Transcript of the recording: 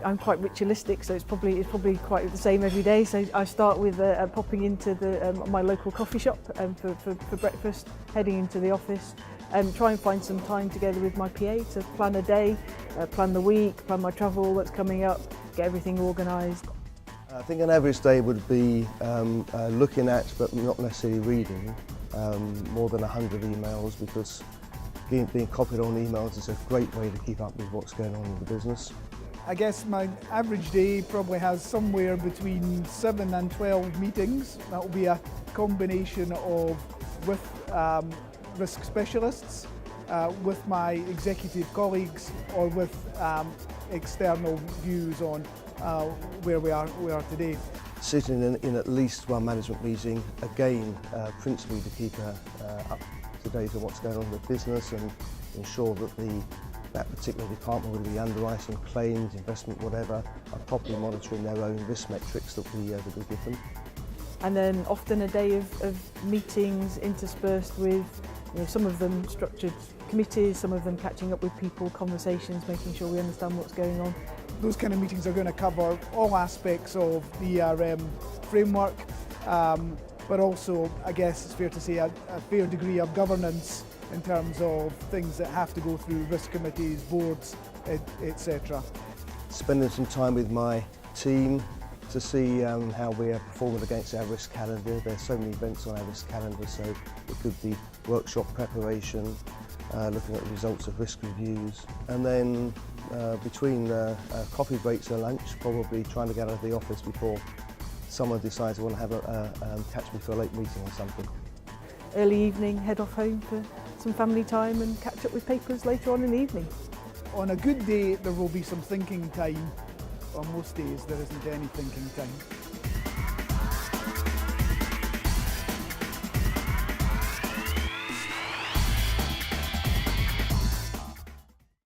I'm quite ritualistic, so it's probably quite the same every day. So I start with popping into my local coffee shop for breakfast, heading into the office, and try and find some time together with my PA to plan a day, plan the week, plan my travel that's coming up, get everything organised. I think an average day would be looking at, but not necessarily reading, more than 100 emails, because being copied on emails is a great way to keep up with what's going on in the business. I guess my average day probably has somewhere between 7 and 12 meetings. That will be a combination of with risk specialists, with my executive colleagues, or with external views on where we are today. Sitting in at least one management meeting, again, principally to keep up to date on what's going on in the business and ensure that that particular department, whether it be underwriting, claims, investment, whatever, are properly monitoring their own risk metrics that we give them. And then often a day of meetings interspersed with, some of them structured committees, some of them catching up with people, conversations, making sure we understand what's going on. Those kind of meetings are going to cover all aspects of the ERM framework, but also, I guess it's fair to say, a fair degree of governance in terms of things that have to go through risk committees, boards, etc. Spending some time with my team to see how we are performing against our risk calendar. There's so many events on our risk calendar, so it could be workshop preparation, looking at the results of risk reviews, and then between coffee breaks and lunch, probably trying to get out of the office before someone decides they want to have catch me for a late meeting or something. Early evening, head off home for some family time and catch up with papers later on in the evening. On a good day, there will be some thinking time. On most days, there isn't any thinking time.